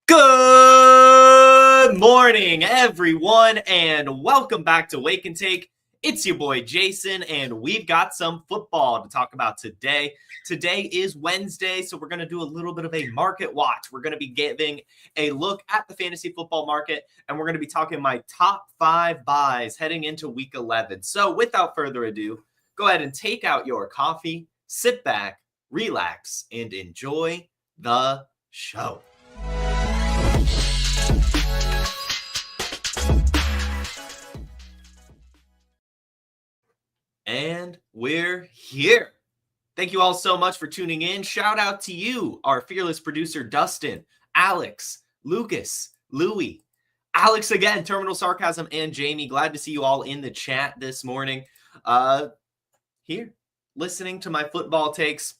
Good morning, everyone, and welcome back to Wake and Take. It's your boy Jason, and we've got some football to talk about today. Today is Wednesday, so we're going to do a little bit of a market watch. We're going to be giving a look at the fantasy football market, and we're going to be talking my top 5 buys heading into week 11. So without further ado, go ahead and take out your coffee, sit back, relax, and enjoy the show. And we're here. Thank you all so much for tuning in. Shout out to you, our fearless producer, Dustin, Alex, Lucas, Louie, Alex again, Terminal Sarcasm, and Jamie. Glad to see you all in the chat this morning. Here, listening to my football takes.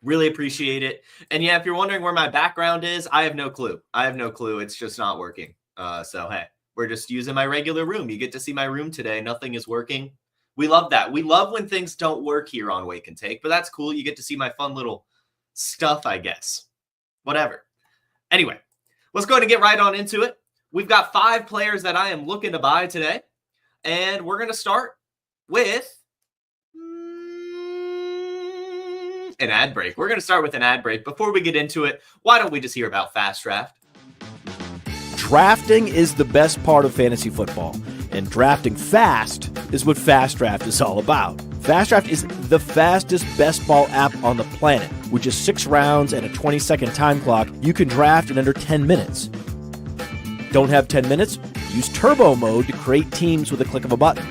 Really appreciate it. And yeah, if you're wondering where my background is, I have no clue. It's just not working. So, hey, we're just using my regular room. You get to see my room today. Nothing is working. We love that. We love when things don't work here on Wake and Take, but that's cool. You get to see my fun little stuff, I guess. Whatever. Anyway, let's go ahead and get right on into it. We've got 5 players that I am looking to buy today, and we're going to start with an ad break. We're going to start with an ad break. Before we get into it, why don't we just hear about Fast Draft? Drafting is the best part of fantasy football, and drafting fast is what Fast Draft is all about. Fast Draft is the fastest best ball app on the planet. With just 6 rounds and a 20-second time clock, you can draft in under 10 minutes. Don't have 10 minutes? Use turbo mode to create teams with a click of a button.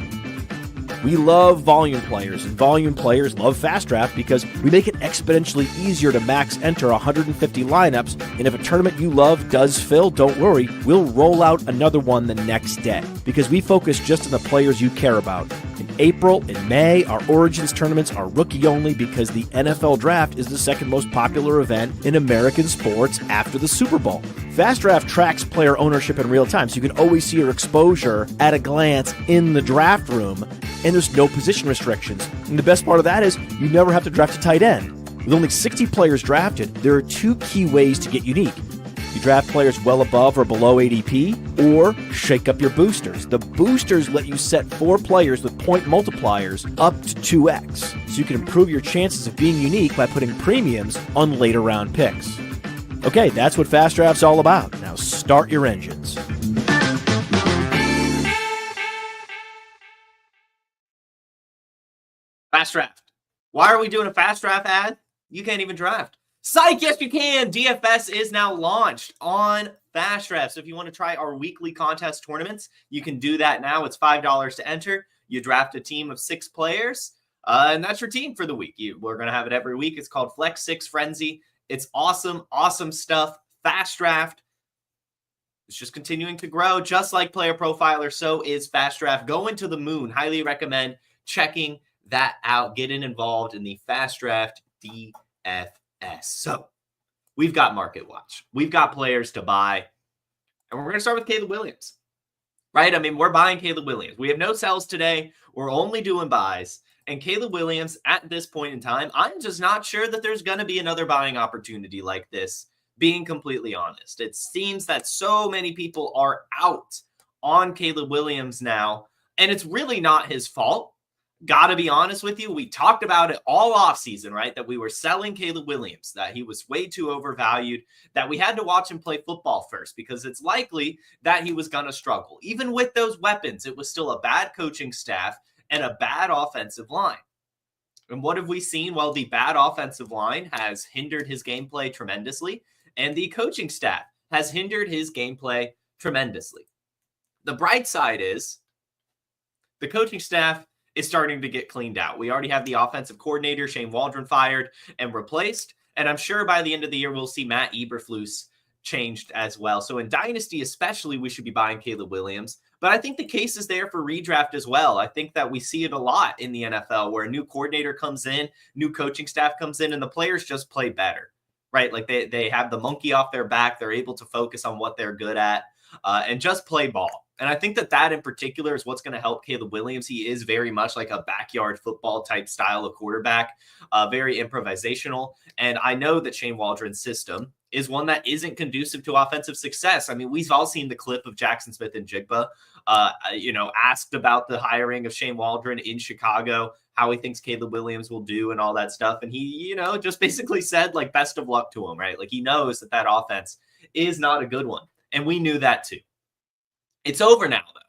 We love volume players, and volume players love Fast Draft because we make it exponentially easier to max enter 150 lineups, and if a tournament you love does fill, don't worry, we'll roll out another one the next day because we focus just on the players you care about. In April and May, our Origins tournaments are rookie only because the NFL Draft is the second most popular event in American sports after the Super Bowl. Fast Draft tracks player ownership in real time, so you can always see your exposure at a glance in the draft room, and there's no position restrictions. And the best part of that is you never have to draft a tight end. With only 60 players drafted, there are 2 key ways to get unique. You draft players well above or below ADP, or shake up your boosters. The boosters let you set 4 players with point multipliers up to 2x, so you can improve your chances of being unique by putting premiums on later round picks. Okay, that's what Fast Draft's all about. Now start your engines. Fast Draft. Why are we doing a Fast Draft ad? You can't even draft. Psych, yes you can. DFS is now launched on Fast Draft. So if you want to try our weekly contest tournaments, you can do that now. It's $5 to enter. You draft a team of 6 players, and that's your team for the week. We're going to have it every week. It's called Flex 6 Frenzy. It's awesome, awesome stuff. Fast Draft. It's just continuing to grow, just like Player Profiler. So is Fast Draft. Going to the moon. Highly recommend checking that out. Getting involved in the Fast Draft DFS. So we've got Market Watch. We've got players to buy. And we're going to start with Caleb Williams. Right? I mean, we're buying Caleb Williams. We have no sells today. We're only doing buys. And Caleb Williams, at this point in time, I'm just not sure that there's going to be another buying opportunity like this, being completely honest. It seems that so many people are out on Caleb Williams now, and it's really not his fault. Got to be honest with you. We talked about it all offseason, right? That we were selling Caleb Williams, that he was way too overvalued, that we had to watch him play football first because it's likely that he was going to struggle. Even with those weapons, it was still a bad coaching staff and a bad offensive line. And what have we seen? Well, the bad offensive line has hindered his gameplay tremendously, and the coaching staff has hindered his gameplay tremendously. The bright side is the coaching staff is starting to get cleaned out. We already have the offensive coordinator, Shane Waldron, fired and replaced, and I'm sure by the end of the year, we'll see Matt Eberflus changed as well. So in Dynasty especially, we should be buying Caleb Williams. But I think the case is there for redraft as well. I think that we see it a lot in the NFL where a new coordinator comes in, new coaching staff comes in, and the players just play better, right? Like they have the monkey off their back. They're able to focus on what they're good at. and just play ball. And I think that in particular is what's going to help Caleb Williams. He is very much like a backyard football type style of quarterback, very improvisational. And I know that Shane Waldron's system is one that isn't conducive to offensive success. I mean, we've all seen the clip of Jackson Smith and Jigba, asked about the hiring of Shane Waldron in Chicago, how he thinks Caleb Williams will do and all that stuff. And he, just basically said, like, best of luck to him, right? Like, he knows that offense is not a good one. And we knew that too. It's over now, though.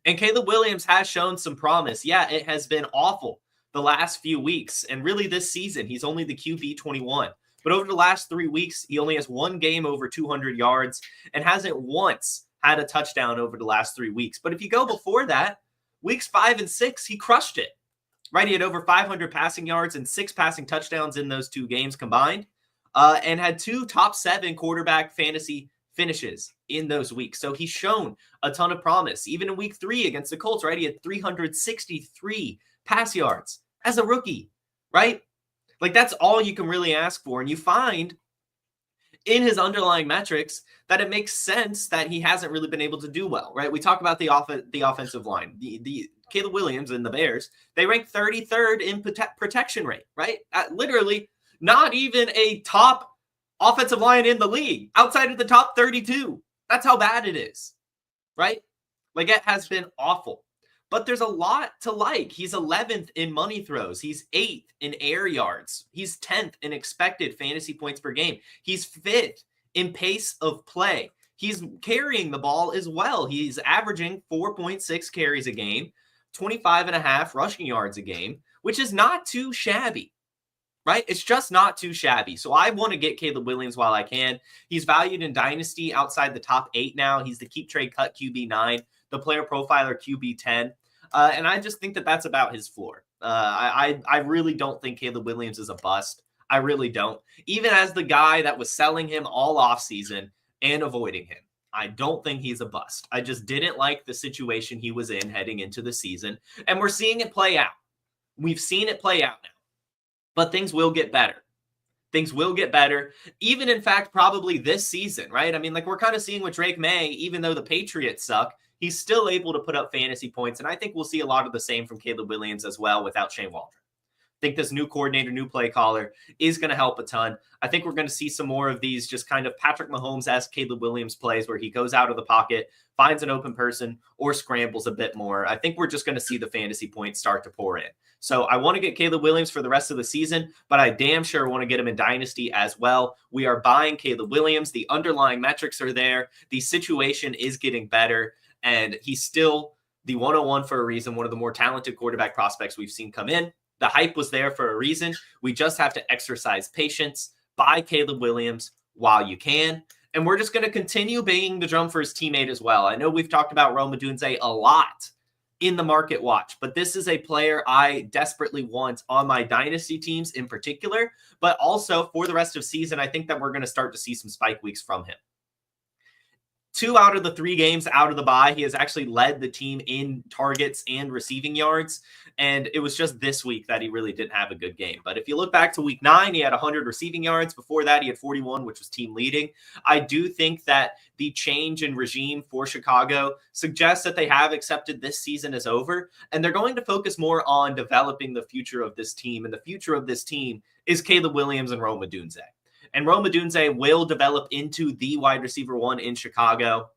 And Caleb Williams has shown some promise. Yeah, it has been awful the last few weeks. And really this season, he's only the QB 21. But over the last 3 weeks, he only has one game over 200 yards and hasn't once had a touchdown over the last 3 weeks. But if you go before that, weeks 5 and 6, he crushed it, right? He had over 500 passing yards and 6 passing touchdowns in those 2 games combined, and had 2 top 7 quarterback fantasy finishes in those weeks. So he's shown a ton of promise. Even in week 3 against the Colts, right? He had 363 pass yards as a rookie, right? Like, that's all you can really ask for. And you find in his underlying metrics that it makes sense that he hasn't really been able to do well, right? We talk about the offensive line. The Caleb Williams and the Bears, they rank 33rd in protection rate, right? Literally not even a top offensive line in the league, outside of the top 32. That's how bad it is, right? Like, it has been awful. But there's a lot to like. He's 11th in money throws. He's 8th in air yards. He's 10th in expected fantasy points per game. He's 5th in pace of play. He's carrying the ball as well. He's averaging 4.6 carries a game, 25.5 rushing yards a game, which is not too shabby, right? It's just not too shabby. So I want to get Caleb Williams while I can. He's valued in Dynasty outside the top 8 now. He's the keep trade cut QB 9, the player profiler QB 10. And I just think that that's about his floor. I really don't think Caleb Williams is a bust. I really don't. Even as the guy that was selling him all offseason and avoiding him, I don't think he's a bust. I just didn't like the situation he was in heading into the season. And we're seeing it play out. We've seen it play out now. But things will get better. Things will get better. Even, in fact, probably this season, right? I mean, like, we're kind of seeing with Drake May, even though the Patriots suck, he's still able to put up fantasy points. And I think we'll see a lot of the same from Caleb Williams as well without Shane Waldron. I think this new coordinator, new play caller is going to help a ton. I think we're going to see some more of these just kind of Patrick Mahomes-esque Caleb Williams plays where he goes out of the pocket, finds an open person, or scrambles a bit more. I think we're just going to see the fantasy points start to pour in. So I want to get Caleb Williams for the rest of the season, but I damn sure want to get him in Dynasty as well. We are buying Caleb Williams. The underlying metrics are there. The situation is getting better. And he's still the 101 for a reason, one of the more talented quarterback prospects we've seen come in. The hype was there for a reason. We just have to exercise patience, buy Caleb Williams while you can. And we're just going to continue banging the drum for his teammate as well. I know we've talked about Rome Odunze a lot in the market watch, but this is a player I desperately want on my dynasty teams in particular, but also for the rest of season, I think that we're going to start to see some spike weeks from him. 2 out of the 3 games out of the bye, he has actually led the team in targets and receiving yards. And it was just this week that he really didn't have a good game. But if you look back to week 9, he had 100 receiving yards. Before that, he had 41, which was team leading. I do think that the change in regime for Chicago suggests that they have accepted this season is over. And they're going to focus more on developing the future of this team. And the future of this team is Caleb Williams and Rome Odunze. And Rome Odunze will develop into the wide receiver 1 in Chicago.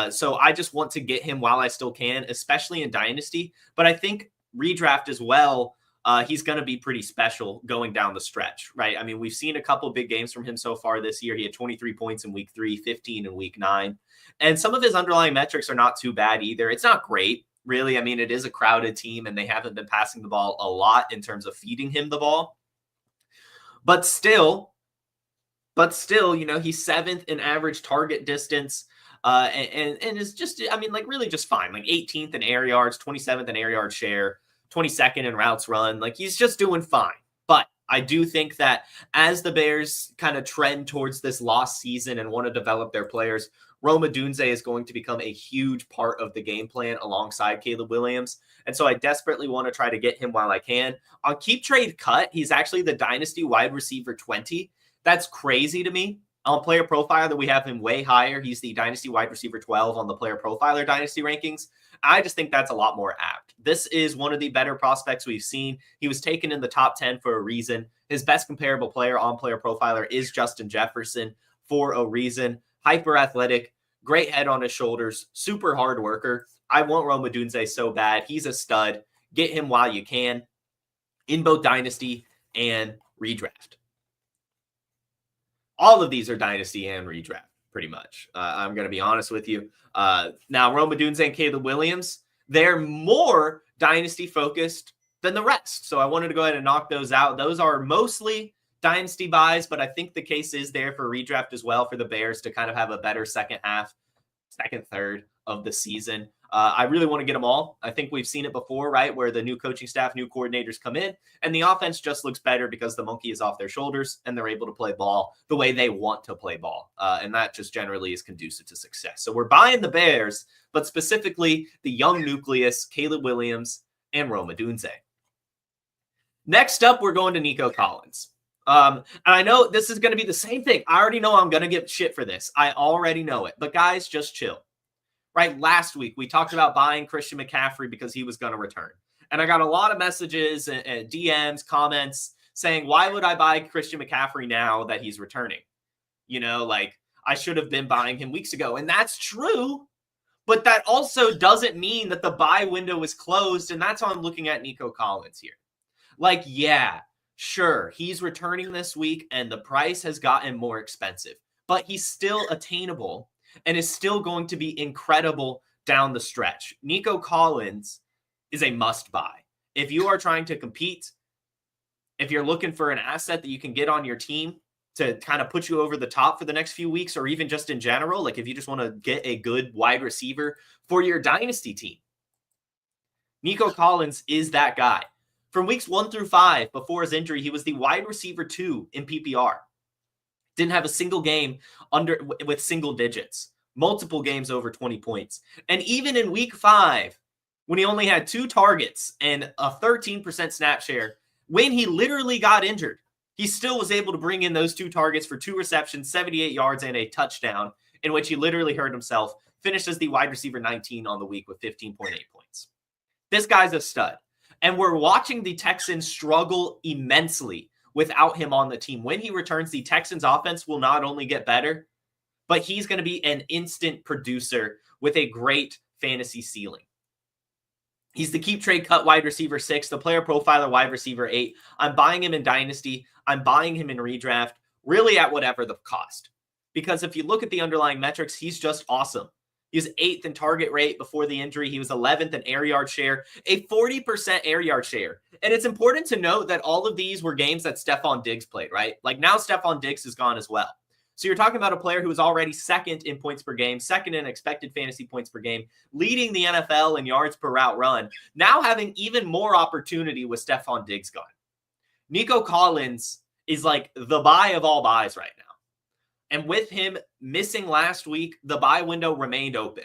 So I just want to get him while I still can, especially in Dynasty. But I think redraft as well, he's going to be pretty special going down the stretch, right? I mean, we've seen a couple big games from him so far this year. He had 23 points in week 3, 15 in week 9. And some of his underlying metrics are not too bad either. It's not great, really. I mean, it is a crowded team, and they haven't been passing the ball a lot in terms of feeding him the ball. But still, he's 7th in average target distance and is just, I mean, like, really just fine. Like 18th in air yards, 27th in air yard share, 22nd in routes run. Like, he's just doing fine. But I do think that as the Bears kind of trend towards this lost season and want to develop their players, Rome Odunze is going to become a huge part of the game plan alongside Caleb Williams. And so I desperately want to try to get him while I can. On keep trade cut, he's actually the Dynasty wide receiver 20. That's crazy to me. On Player Profiler, we have him way higher. He's the Dynasty wide receiver 12 on the Player Profiler Dynasty rankings. I just think that's a lot more apt. This is one of the better prospects we've seen. He was taken in the top 10 for a reason. His best comparable player on Player Profiler is Justin Jefferson for a reason. Hyper athletic, great head on his shoulders, super hard worker. I want Rome Odunze so bad. He's a stud. Get him while you can in both Dynasty and Redraft. All of these are Dynasty and Redraft, pretty much. I'm going to be honest with you. Now, Rome Odunze and Caleb Williams, they're more Dynasty focused than the rest. So I wanted to go ahead and knock those out. Those are mostly Dynasty buys, but I think the case is there for Redraft as well for the Bears to kind of have a better second half, second third of the season. I really want to get them all. I think we've seen it before, right? Where the new coaching staff, new coordinators come in and the offense just looks better because the monkey is off their shoulders and they're able to play ball the way they want to play ball. And that just generally is conducive to success. So we're buying the Bears, but specifically the young nucleus, Caleb Williams and Rome Odunze. Next up, we're going to Nico Collins. And I know this is going to be the same thing. I already know I'm going to get shit for this. I already know it. But guys, just chill. Right, last week, we talked about buying Christian McCaffrey because he was going to return. And I got a lot of messages and DMs, comments saying, why would I buy Christian McCaffrey now that he's returning? You know, like, I should have been buying him weeks ago. And that's true. But that also doesn't mean that the buy window is closed. And that's how I'm looking at Nico Collins here. Like, yeah, sure, he's returning this week and the price has gotten more expensive. But he's still attainable and is still going to be incredible down the stretch. Nico Collins is a must buy. If you are trying to compete, if you're looking for an asset that you can get on your team to kind of put you over the top for the next few weeks, or even just in general, like if you just want to get a good wide receiver for your dynasty team, Nico Collins is that guy. From weeks 1 through 5 before his injury, he was the wide receiver 2 in PPR. Didn't have a single game with single digits, multiple games over 20 points. And even in week 5, when he only had 2 targets and a 13% snap share, when he literally got injured, he still was able to bring in those 2 targets for 2 receptions, 78 yards, and a touchdown, in which he literally hurt himself, finished as the wide receiver 19 on the week with 15.8 points. This guy's a stud. And we're watching the Texans struggle immensely without him on the team. When he returns, the Texans offense will not only get better, but he's going to be an instant producer with a great fantasy ceiling. He's the keep trade cut wide receiver 6, the player profiler wide receiver 8. I'm buying him in Dynasty. I'm buying him in Redraft, really at whatever the cost. Because if you look at the underlying metrics, he's just awesome. He was 8th in target rate before the injury. He was 11th in air yard share, a 40% air yard share. And it's important to note that all of these were games that Stephon Diggs played, right? Like now Stephon Diggs is gone as well. So you're talking about a player who was already 2nd in points per game, 2nd in expected fantasy points per game, leading the NFL in yards per route run, now having even more opportunity with Stephon Diggs gone. Nico Collins is like the buy of all buys right now. And with him missing last week, the buy window remained open.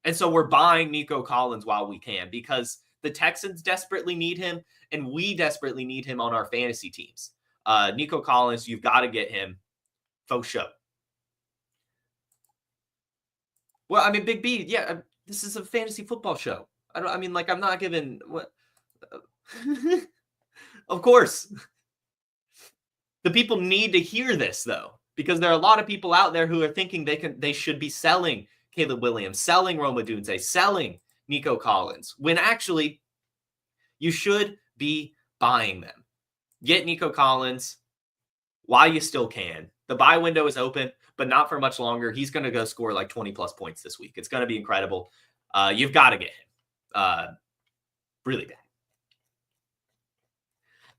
And so we're buying Nico Collins while we can because the Texans desperately need him and we desperately need him on our fantasy teams. Nico Collins, you've got to get him. Faux show. Well, I mean, Big B, yeah, this is a fantasy football show. I'm not giving what. Of course. The people need to hear this though. Because there are a lot of people out there who are thinking they should be selling Caleb Williams, selling Rome Odunze, selling Nico Collins, when actually you should be buying them. Get Nico Collins while you still can. The buy window is open, but not for much longer. He's going to go score like 20-plus points this week. It's going to be incredible. You've got to get him. Really bad.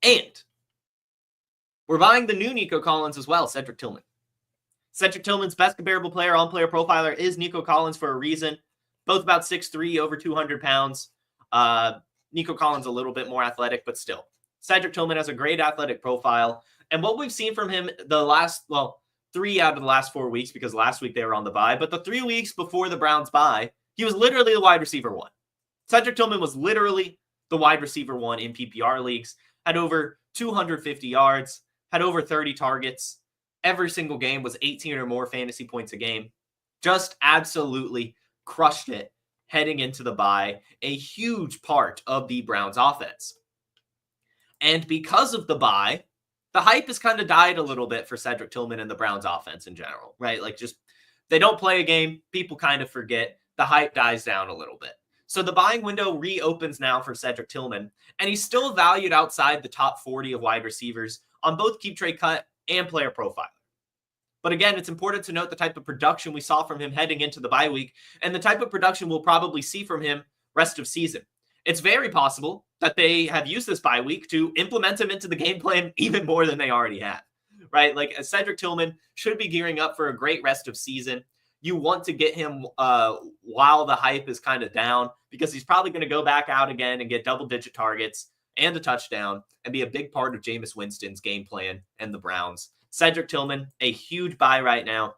And we're buying the new Nico Collins as well, Cedric Tillman. Cedric Tillman's best comparable player on Player Profiler is Nico Collins for a reason. Both about 6'3", over 200 pounds. Nico Collins a little bit more athletic, but still. Cedric Tillman has a great athletic profile. And what we've seen from him the last, 3 out of the last 4 weeks, because last week they were on the bye, but the 3 weeks before the Browns bye, he was literally the wide receiver 1. Cedric Tillman was literally the wide receiver 1 in PPR leagues, had over 250 yards, had over 30 targets, every single game was 18 or more fantasy points a game. Just absolutely crushed it heading into the bye, a huge part of the Browns offense. And because of the bye, the hype has kind of died a little bit for Cedric Tillman and the Browns offense in general, right? Like, just they don't play a game, people kind of forget, the hype dies down a little bit. So the buying window reopens now for Cedric Tillman, and he's still valued outside the top 40 of wide receivers on both Keep Trade Cut and Player Profiler. But again, it's important to note the type of production we saw from him heading into the bye week and the type of production we'll probably see from him rest of season. It's very possible that they have used this bye week to implement him into the game plan even more than they already have, right? Like, Cedric Tillman should be gearing up for a great rest of season. You want to get him while the hype is kind of down, because he's probably going to go back out again and get double-digit targets and a touchdown and be a big part of Jameis Winston's game plan and the Browns. Cedric Tillman, a huge buy right now.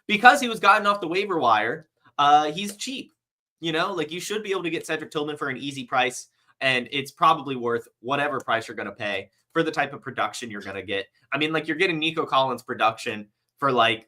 Because he was gotten off the waiver wire, he's cheap. You know, like, you should be able to get Cedric Tillman for an easy price, and it's probably worth whatever price you're going to pay for the type of production you're going to get. I mean, like, you're getting Nico Collins production for, like,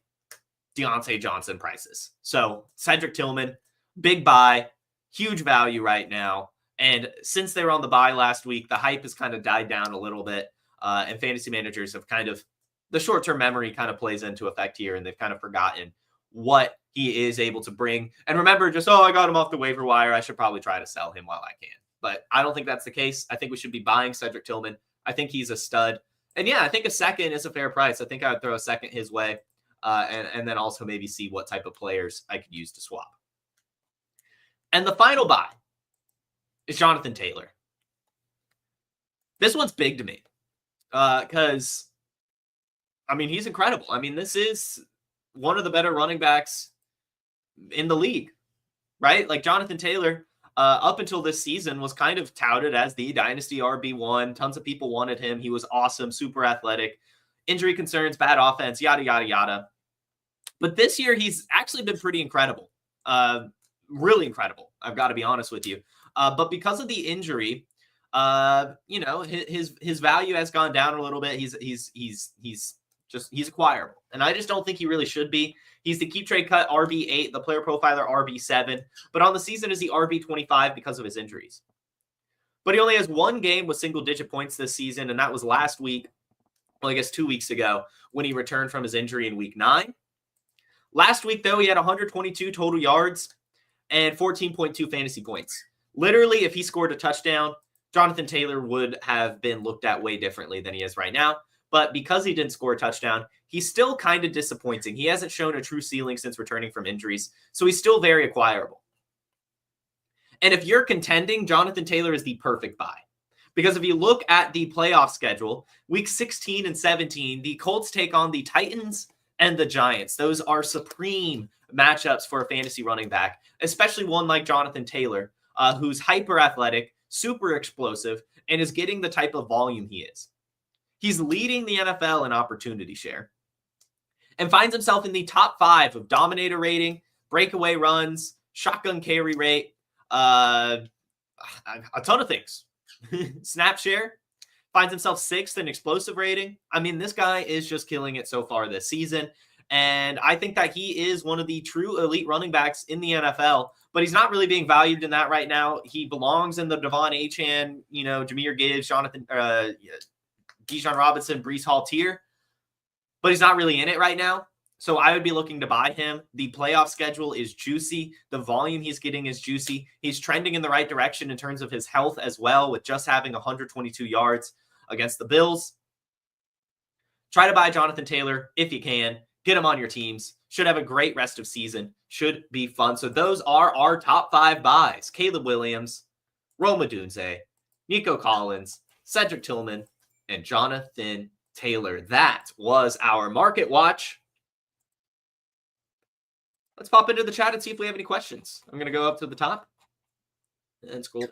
Deontay Johnson prices. So Cedric Tillman, big buy, huge value right now. And since they were on the bye last week, the hype has kind of died down a little bit, and fantasy managers have kind of, the short-term memory kind of plays into effect here, and they've kind of forgotten what he is able to bring. And remember, just, I got him off the waiver wire, I should probably try to sell him while I can. But I don't think that's the case. I think we should be buying Cedric Tillman. I think he's a stud. And yeah, I think a second is a fair price. I think I would throw a second his way, and then also maybe see what type of players I could use to swap. And the final buy is Jonathan Taylor. This one's big to me because, I mean, he's incredible. I mean, this is one of the better running backs in the league, right? Like, Jonathan Taylor, up until this season, was kind of touted as the Dynasty RB1. Tons of people wanted him. He was awesome, super athletic, injury concerns, bad offense, yada, yada, yada. But this year, he's actually been pretty incredible. Really incredible, I've got to be honest with you. But because of the injury, you know, his value has gone down a little bit. He's acquirable. And I just don't think he really should be. He's the Keep Trade Cut RB8, the Player Profiler RB7. But on the season is the RB25 because of his injuries. But he only has one game with single-digit points this season, and that was last week, well, I guess 2 weeks ago, when he returned from his injury in week 9. Last week, though, he had 122 total yards and 14.2 fantasy points. Literally, if he scored a touchdown, Jonathan Taylor would have been looked at way differently than he is right now. But because he didn't score a touchdown, he's still kind of disappointing. He hasn't shown a true ceiling since returning from injuries, so he's still very acquirable. And if you're contending, Jonathan Taylor is the perfect buy. Because if you look at the playoff schedule, week 16 and 17, the Colts take on the Titans and the Giants. Those are supreme matchups for a fantasy running back, especially one like Jonathan Taylor, who's hyper athletic, super explosive, and is getting the type of volume he is. He's leading the NFL in opportunity share and finds himself in the top 5 of dominator rating, breakaway runs, shotgun carry rate, a ton of things. Snap share, finds himself 6th in explosive rating. I mean, this guy is just killing it so far this season. And I think that he is one of the true elite running backs in the NFL, but he's not really being valued in that right now. He belongs in the Devon Achane, you know, Jahmyr Gibbs, Bijan Robinson, Breece Hall tier, but he's not really in it right now. So I would be looking to buy him. The playoff schedule is juicy. The volume he's getting is juicy. He's trending in the right direction in terms of his health as well, with just having 122 yards against the Bills. Try to buy Jonathan Taylor if you can. Get him on your teams. Should have a great rest of season. Should be fun. So those are our top 5 buys. Caleb Williams, Rome Odunze, Nico Collins, Cedric Tillman, and Jonathan Taylor. That was our Market Watch. Let's pop into the chat and see if we have any questions. I'm going to go up to the top and scroll down.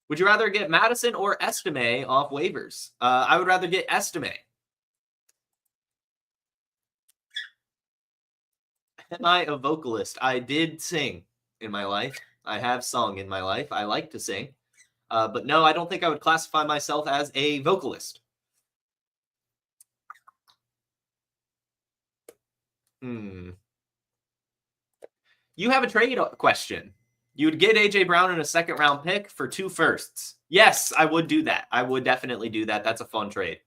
Would you rather get Madison or Estime off waivers? I would rather get Estime. Am I a vocalist? I did sing in my life. I have sung in my life. I like to sing. But no, I don't think I would classify myself as a vocalist. You have a trade question. You would get A.J. Brown in a second-round pick for 2 firsts. Yes, I would do that. I would definitely do that. That's a fun trade.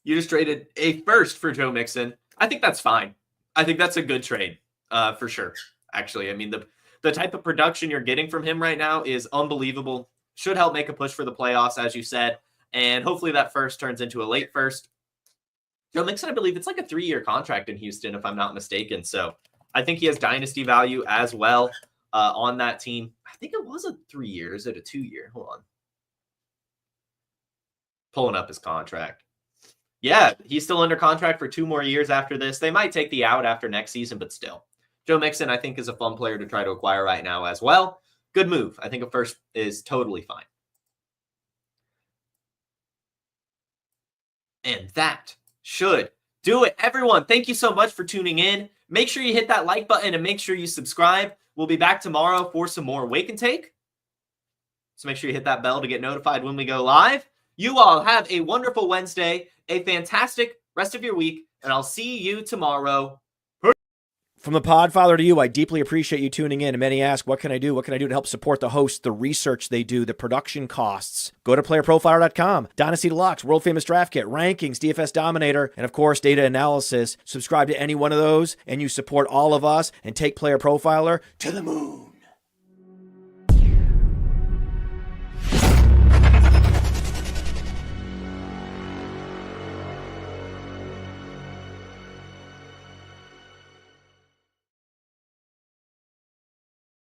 You just traded a first for Joe Mixon. I think that's fine. I think that's a good trade for sure. Actually, I mean, the type of production you're getting from him right now is unbelievable. Should help make a push for the playoffs, as you said. And hopefully that first turns into a late first. Joe Mixon, I believe it's like a 3-year contract in Houston, if I'm not mistaken. So I think he has dynasty value as well on that team. I think it was a 3 year. Is it a 2-year? Hold on. Pulling up his contract. Yeah, he's still under contract for 2 more years after this. They might take the out after next season, but still. Joe Mixon, I think, is a fun player to try to acquire right now as well. Good move. I think a first is totally fine. And that should do it. Everyone, thank you so much for tuning in. Make sure you hit that like button and make sure you subscribe. We'll be back tomorrow for some more Wake and Take. So make sure you hit that bell to get notified when we go live. You all have a wonderful Wednesday, a fantastic rest of your week, and I'll see you tomorrow. From the Podfather to you, I deeply appreciate you tuning in. And many ask, what can I do? What can I do to help support the hosts, the research they do, the production costs? Go to PlayerProfiler.com, Dynasty Deluxe, World Famous Draft Kit, Rankings, DFS Dominator, and of course, Data Analysis. Subscribe to any one of those, and you support all of us and take Player Profiler to the moon.